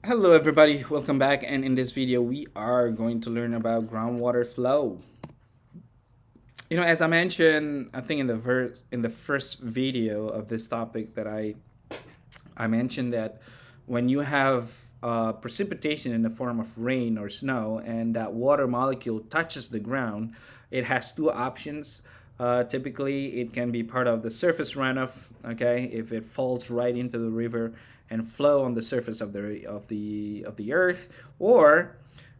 Hello everybody, welcome back, and in this video we are going to learn about groundwater flow. As I mentioned, I think in the first video of this topic that I mentioned that when you have precipitation in the form of rain or snow and that water molecule touches the ground, it has two options. Typically, it can be part of the surface runoff. Okay, if it falls right into the river and flow on the surface of the earth, or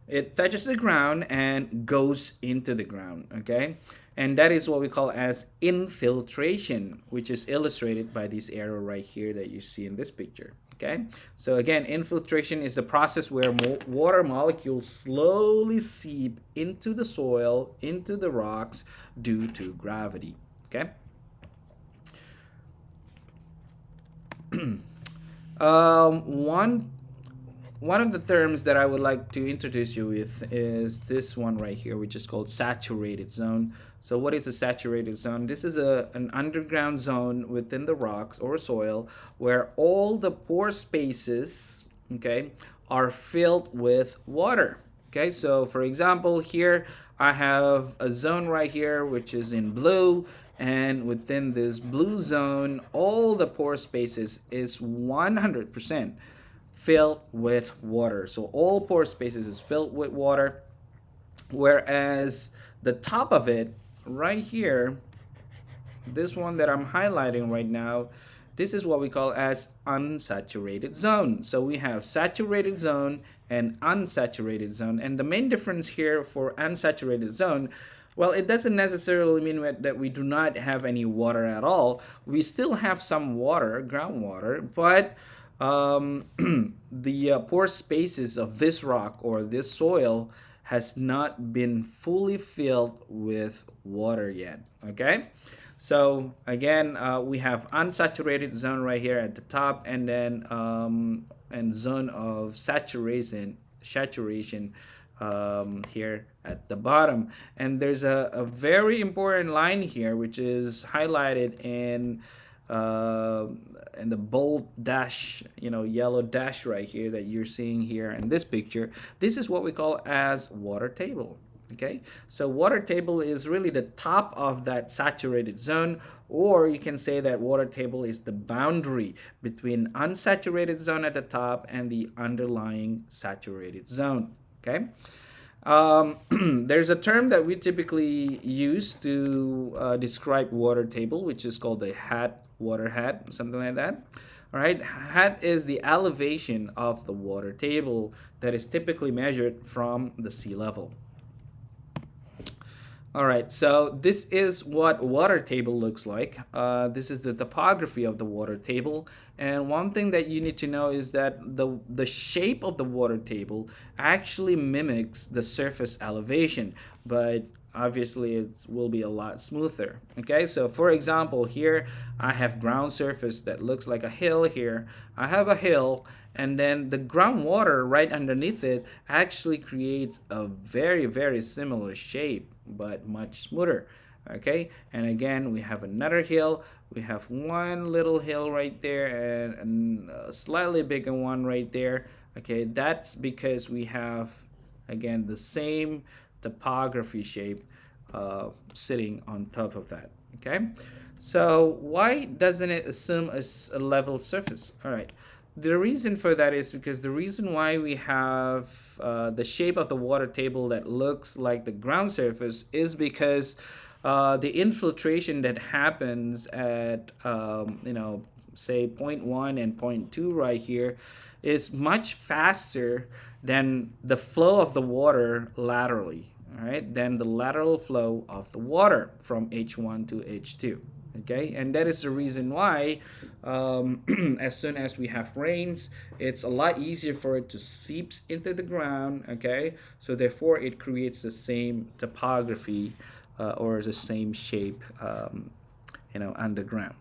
it touches the ground and goes into the ground. Okay, and that is what we call as infiltration, which is illustrated by this arrow right here that you see in this picture. Okay, so again, infiltration is the process where water molecules slowly seep into the soil, into the rocks, due to gravity. Okay. One of the terms that I would like to introduce you with is this one right here, which is called saturated zone. So, what is a saturated zone? This is an underground zone within the rocks or soil where all the pore spaces, okay, are filled with water. Okay, so for example, here I have a zone right here which is in blue, and within this blue zone, all the pore spaces is 100% filled with water. So all pore spaces is filled with water, whereas the top of it, right here, this one that I'm highlighting right now, this is what we call as unsaturated zone. So we have saturated zone and unsaturated zone. And the main difference here for unsaturated zone, well, it doesn't necessarily mean that we do not have any water at all. We still have some water, groundwater, but the pore spaces of this rock or this soil has not been fully filled with water yet. Okay, so again, we have unsaturated zone right here at the top, and then and zone of saturation here at the bottom. And there's a very important line here which is highlighted uh, in the bold dash, yellow dash right here that you're seeing here in this picture. This is what we call as water table. Okay, so water table is really the top of that saturated zone, or you can say that water table is the boundary between unsaturated zone at the top and the underlying saturated zone. Okay, there's a term that we typically use to describe water table, which is called a hat, water hat, something like that. All right, hat is the elevation of the water table that is typically measured from the sea level. All right, so this is what water table looks like. This is the topography of the water table. And one thing that you need to know is that the shape of the water table actually mimics the surface elevation, but obviously it will be a lot smoother. Okay, so for example, here I have ground surface that looks like a hill here. I have a hill, and then the groundwater right underneath it actually creates a very, very similar shape but much smoother. Okay, and again, we have another hill. We have one little hill right there and a slightly bigger one right there. Okay, that's because we have, again, the same topography shape sitting on top of that. Okay, so why doesn't it assume a level surface? All right, the reason for that is because the reason why we have the shape of the water table that looks like the ground surface is because the infiltration that happens at say point 1 and point 2 right here is much faster than the flow of the water laterally. All right, than the lateral flow of the water from H1 to H2. Okay, and that is the reason why as soon as we have rains, it's a lot easier for it to seep into the ground. Okay, so therefore it creates the same topography or the same shape underground.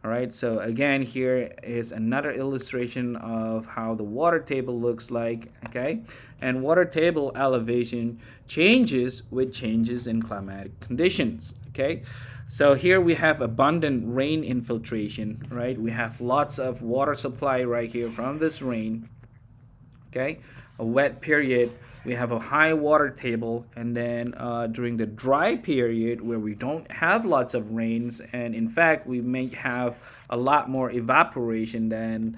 All right, so again, here is another illustration of how the water table looks like. Okay, and water table elevation changes with changes in climatic conditions. Okay, so here we have abundant rain infiltration, right? We have lots of water supply right here from this rain. Okay, a wet period, we have a high water table, and then during the dry period where we don't have lots of rains, and in fact we may have a lot more evaporation than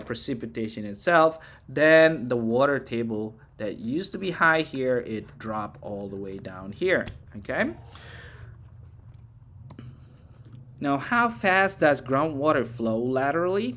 precipitation itself, then the water table that used to be high here, it drop all the way down here. Okay, now, how fast does groundwater flow laterally?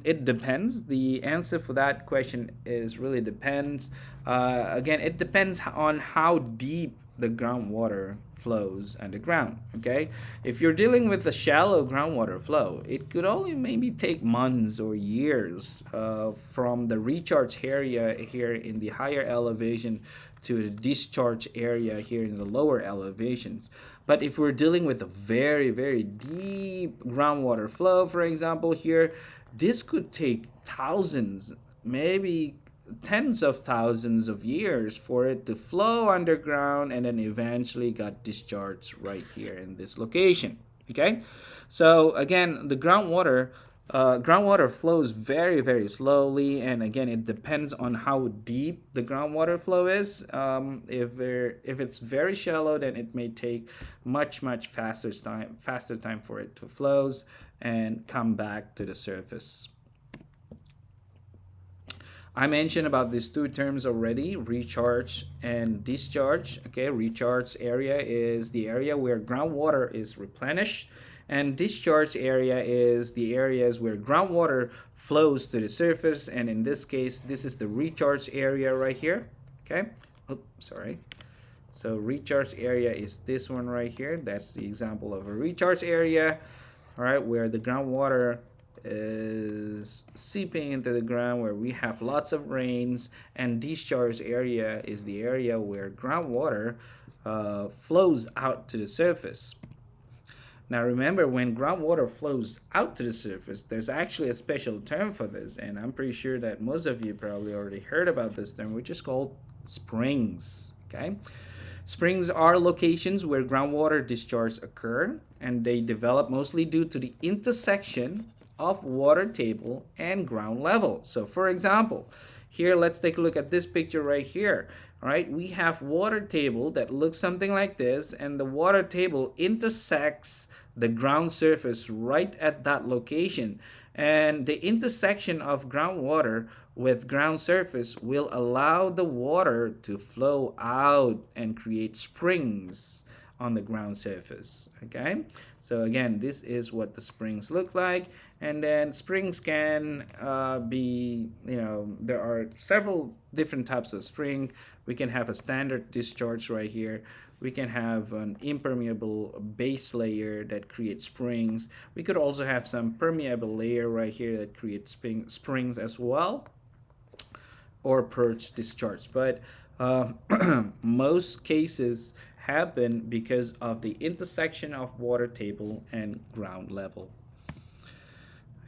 It depends. The answer for that question is really depends. Again, it depends on how deep the groundwater flows underground. Okay, if you're dealing with a shallow groundwater flow, it could only maybe take months or years from the recharge area here in the higher elevation to the discharge area here in the lower elevations. But if we're dealing with a very, very deep groundwater flow, for example, here, this could take thousands, maybe tens of thousands of years for it to flow underground and then eventually got discharged right here in this location. Okay, so again, the groundwater flows very, very slowly, and again, it depends on how deep the groundwater flow is. If it's very shallow, then it may take much faster time for it to flows and come back to the surface. I mentioned about these two terms already, recharge and discharge. Okay, recharge area is the area where groundwater is replenished, and discharge area is the areas where groundwater flows to the surface, and in this case, this is the recharge area right here. Okay, oops, sorry. So recharge area is this one right here. That's the example of a recharge area, all right, where the groundwater is seeping into the ground, where we have lots of rains, and discharge area is the area where groundwater flows out to the surface. Now remember, when groundwater flows out to the surface, there's actually a special term for this, and I'm pretty sure that most of you probably already heard about this term, which is called springs. Okay, springs are locations where groundwater discharges occur, and they develop mostly due to the intersection of water table and ground level. So for example, here let's take a look at this picture right here. All right, we have water table that looks something like this, and the water table intersects the ground surface right at that location, and the intersection of groundwater with ground surface will allow the water to flow out and create springs on the ground surface. Okay, so again, this is what the springs look like, and then springs can be, there are several different types of spring. We can have a standard discharge right here. We can have an impermeable base layer that creates springs. We could also have some permeable layer right here that creates springs as well, or purge discharge. But most cases happen because of the intersection of water table and ground level.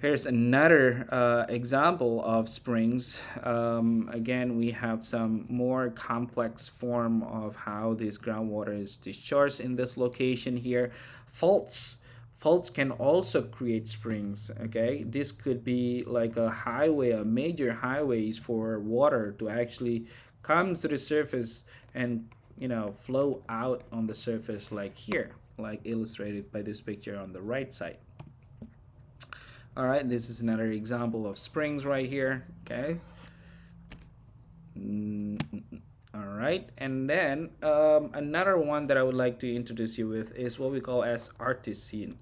Here's another example of springs. Again, we have some more complex form of how this groundwater is discharged in this location here. Faults can also create springs. Okay, this could be like a highway, a major highways for water to actually come to the surface and flow out on the surface, like here, like illustrated by this picture on the right side. All right, this is another example of springs right here. Okay. All right, and then another one that I would like to introduce you with is what we call as artesian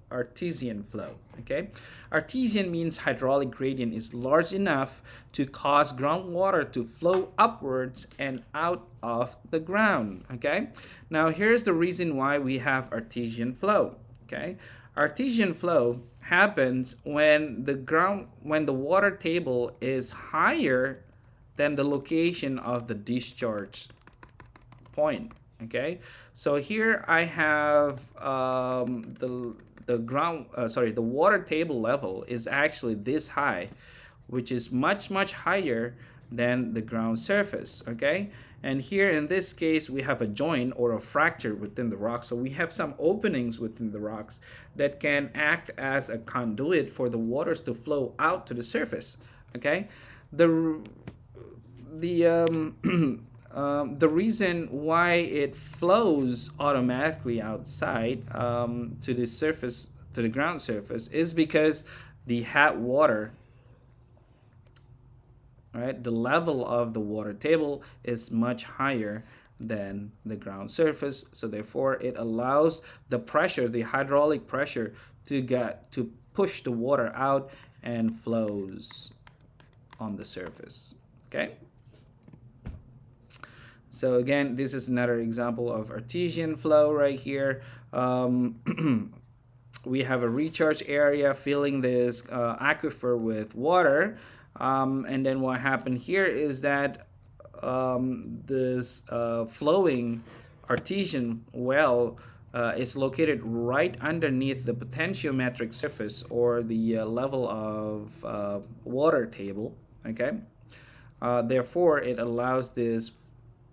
flow. Okay, artesian means hydraulic gradient is large enough to cause groundwater to flow upwards and out of the ground. Okay, now here's the reason why we have artesian flow. Okay, artesian flow happens when the water table is higher than the location of the discharge point. Okay, so here I have the water table level is actually this high, which is much higher than the ground surface. Okay, and here in this case we have a joint or a fracture within the rock, so we have some openings within the rocks that can act as a conduit for the waters to flow out to the surface. Okay, the the reason why it flows automatically outside to the surface, to the ground surface, is because the hot water, right, the level of the water table is much higher than the ground surface. So therefore, it allows the pressure, the hydraulic pressure, to push the water out and flows on the surface. Okay. So again, this is another example of artesian flow right here. We have a recharge area filling this aquifer with water. And then what happened here is that this flowing artesian well is located right underneath the potentiometric surface, or the level of water table. Okay. Therefore, it allows this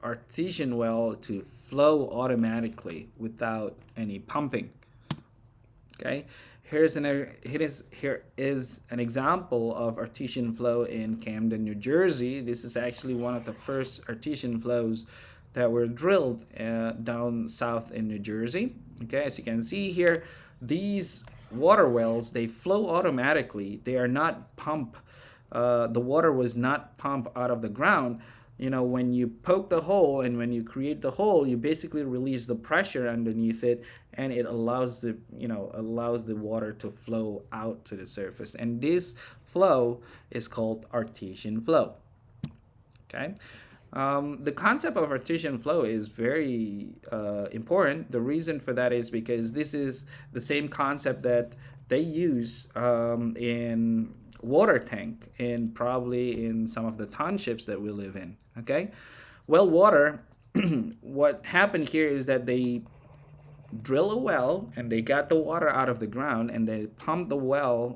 artesian well to flow automatically without any pumping. Okay, here is an example of artesian flow in Camden, New Jersey. This is actually one of the first artesian flows that were drilled down south in New Jersey. Okay, as you can see here, these water wells, they flow automatically. They are not pumped. The water was not pumped out of the ground. You know, when you poke the hole and when you create the hole, you basically release the pressure underneath it, and it allows the water to flow out to the surface. And this flow is called artesian flow. Okay. The concept of artesian flow is very important. The reason for that is because this is the same concept that they use in water tank, and probably in some of the townships that we live in. Okay, well, water, what happened here is that they drill a well and they got the water out of the ground, and they pump the water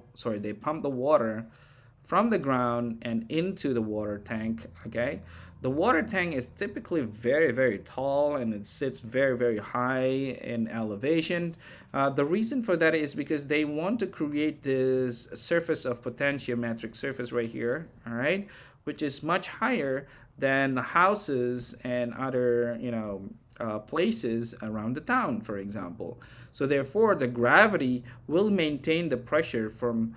from the ground and into the water tank. Okay, the water tank is typically very, very tall, and it sits very, very high in elevation. The reason for that is because they want to create this surface of potentiometric surface right here, all right, which is much higher than houses and other, places around the town, for example. So therefore, the gravity will maintain the pressure from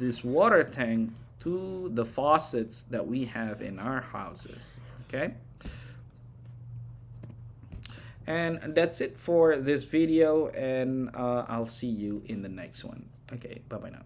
this water tank to the faucets that we have in our houses. Okay, and that's it for this video, and I'll see you in the next one. Okay, bye bye now.